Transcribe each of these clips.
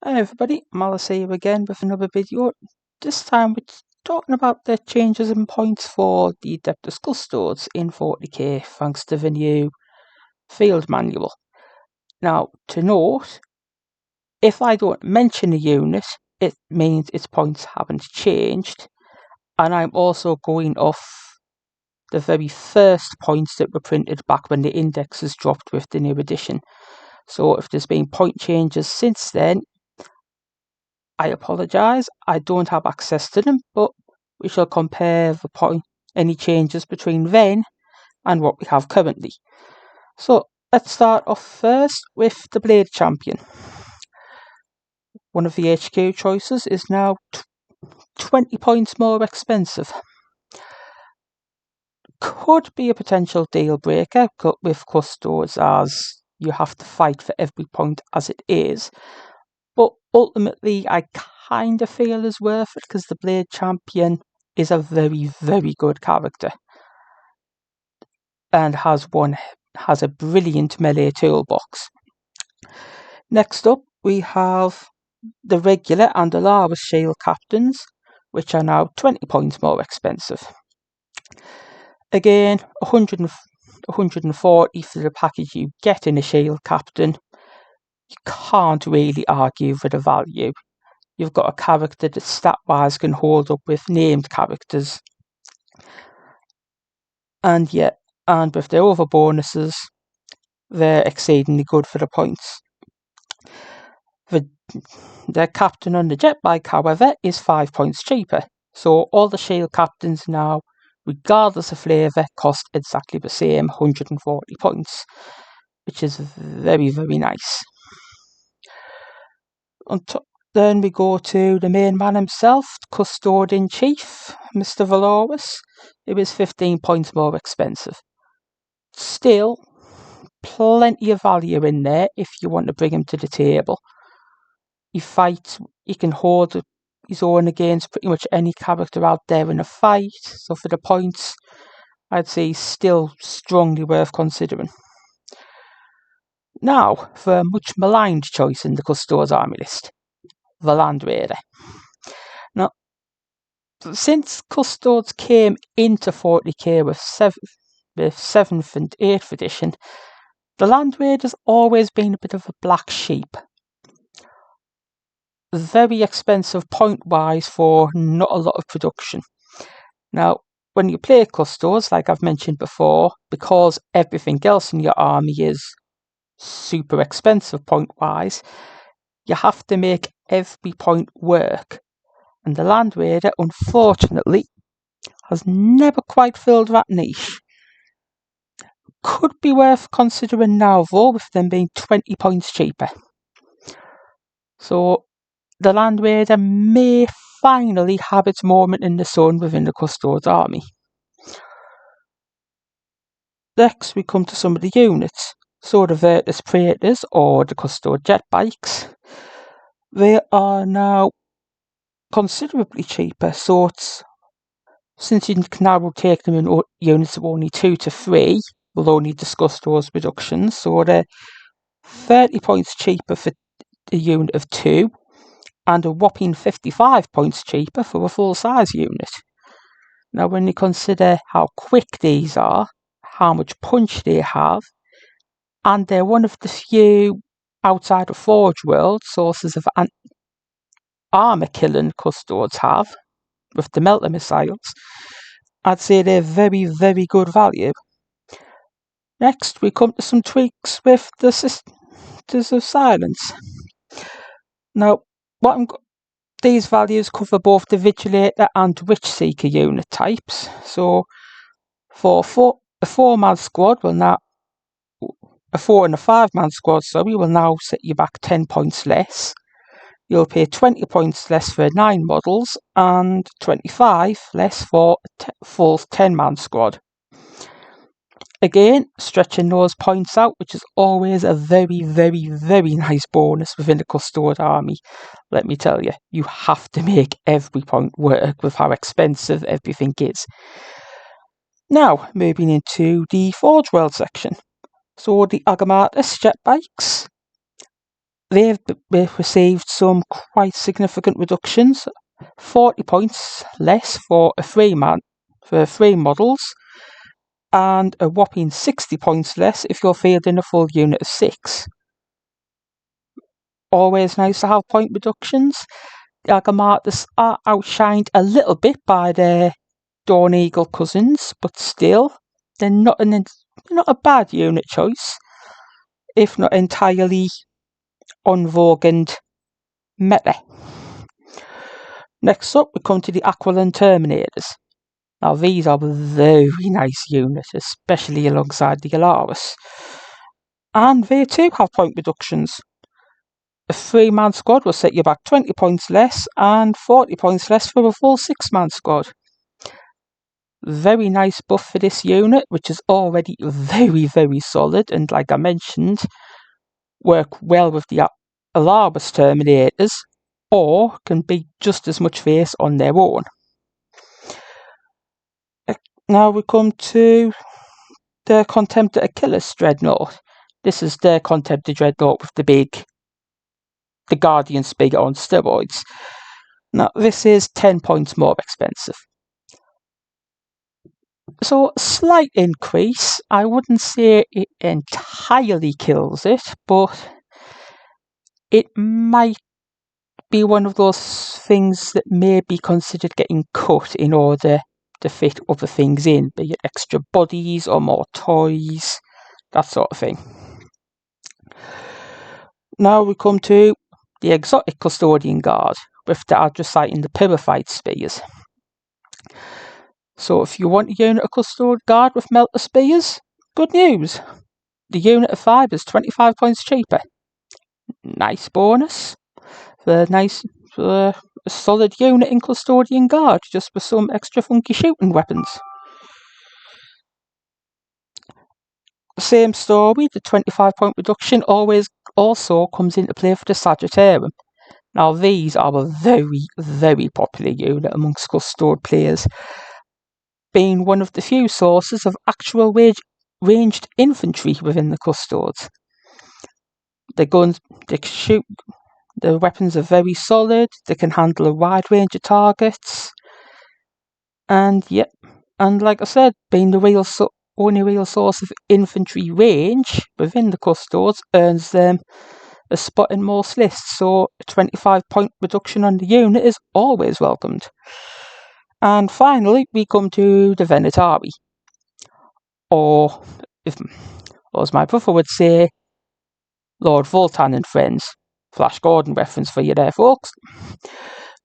Hi everybody, Malice here again with another video. This time we're talking about the changes in points for the Adeptus Custodes in 40k thanks to the new Field Manual. Now, to note, if I don't mention a unit, it means its points haven't changed, and I'm also going off the very first points that were printed back when the indexes dropped with the new edition. So if there's been point changes since then, I apologise, I don't have access to them, but we shall compare any changes between then and what we have currently. So let's start off first with the Blade Champion. One of the HQ choices is now 20 points more expensive. Could be a potential deal breaker with Custodes, as you have to fight for every point as it is. But ultimately, I kind of feel is worth it because the Blade Champion is a very, very good character and has a brilliant melee toolbox. Next up, we have the regular and Alaris Shield Captains, which are now 20 points more expensive. Again, 140 for the package you get in a Shield Captain. You can't really argue for the value. You've got a character that stat-wise can hold up with named characters. And with their other bonuses, they're exceedingly good for the points. Their captain on the jet bike, however, is 5 points cheaper. So all the Shield Captains now, regardless of flavour, cost exactly the same, 140 points, which is very, very nice. Then we go to the main man himself, Custode-in-Chief, Mr. Valoris, who is 15 points more expensive. Still, plenty of value in there if you want to bring him to the table. He can hold his own against pretty much any character out there in a fight, so for the points, I'd say he's still strongly worth considering. Now, for a much maligned choice in the Custodes army list, the Land Raider. Now, since Custodes came into 40k with 7th and 8th edition, the Land Raider's always been a bit of a black sheep. Very expensive point-wise for not a lot of production. Now, when you play Custodes, like I've mentioned before, because everything else in your army is super expensive point-wise, you have to make every point work. And the Land Raider, unfortunately, has never quite filled that niche. Could be worth considering now, though, with them being 20 points cheaper. So, the Land Raider may finally have its moment in the sun within the Custodes army. Next, we come to some of the units. So, the Virtus Praetors, or the Custode jet bikes, they are now considerably cheaper. So, since you can now take them in units of only 2 to 3, we'll only discuss those reductions. So, they're 30 points cheaper for a unit of 2, and a whopping 55 points cheaper for a full-size unit. Now, when you consider how quick these are, how much punch they have, and they're one of the few outside of Forge World sources of armour-killing Custodes have, with the melter missiles, I'd say they're very, very good value. Next, we come to some tweaks with the Sisters of Silence. Now, these values cover both the Vigilator and Witchseeker unit types. So, for a 4-man squad, a 4 and a 5-man squad, will now set you back 10 points less. You'll pay 20 points less for 9 models and 25 less for a full 10-man squad. Again, stretching those points out, which is always a very, very, very nice bonus within the Custode army. Let me tell you, you have to make every point work with how expensive everything is. Now, moving into the Forge World section. So, the Agamatus jet bikes. they've received some quite significant reductions. 40 points less for three models, and a whopping 60 points less if you're fielding a full unit of 6. Always nice to have point reductions. The Agamartus are outshined a little bit by their Dawn Eagle cousins, but still, they're not a bad unit choice, if not entirely on vogue and meta. Next up, we come to the Aquiline Terminators. Now, these are a very nice unit, especially alongside the Alaris. And they too have point reductions. A 3-man squad will set you back 20 points less and 40 points less for a full 6-man squad. Very nice buff for this unit, which is already very, very solid, and like I mentioned, work well with the Alaris Terminators, or can be just as much face on their own. Now we come to the Contemptor Achilles Dreadnought. This is the Contemptor Dreadnought with the Guardian Spear on steroids. Now this is 10 points more expensive. So slight increase. I wouldn't say it entirely kills it, but it might be one of those things that may be considered getting cut in order to fit other things in, be it extra bodies or more toys, that sort of thing. Now we come to the Exotic Custodian Guard with the Adressite and the Pyrrhophyte Spears. So if you want a unit of Custodian Guard with Melter Spears, good news. The unit of 5 is 25 points cheaper. Nice bonus. For a solid unit in Custodian Guard, just with some extra funky shooting weapons. Same story, the 25 point reduction also comes into play for the Sagittarium. Now these are a very, very popular unit amongst Custode players, being one of the few sources of actual ranged infantry within the Custodes. The weapons are very solid, they can handle a wide range of targets, and like I said, being the only real source of infantry range within the Custodes earns them a spot in most lists, so a 25 point reduction on the unit is always welcomed. And finally, we come to the Venatari, or as my brother would say, Lord Voltan and Friends. Flash Gordon reference for you there, folks.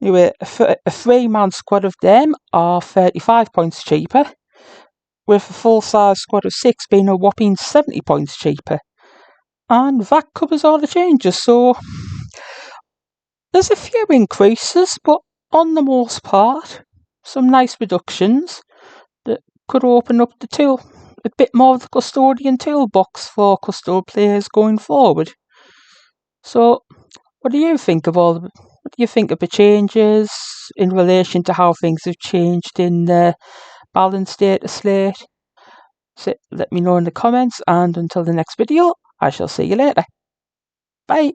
Anyway, a 3-man squad of them are 35 points cheaper, with a full-size squad of 6 being a whopping 70 points cheaper. And that covers all the changes, so there's a few increases, but on the most part, some nice reductions that could open up a bit more of the Custodian toolbox for Custode players going forward. So, what do you think of the changes in relation to how things have changed in the balanced data slate? So let me know in the comments, and until the next video, I shall see you later. Bye!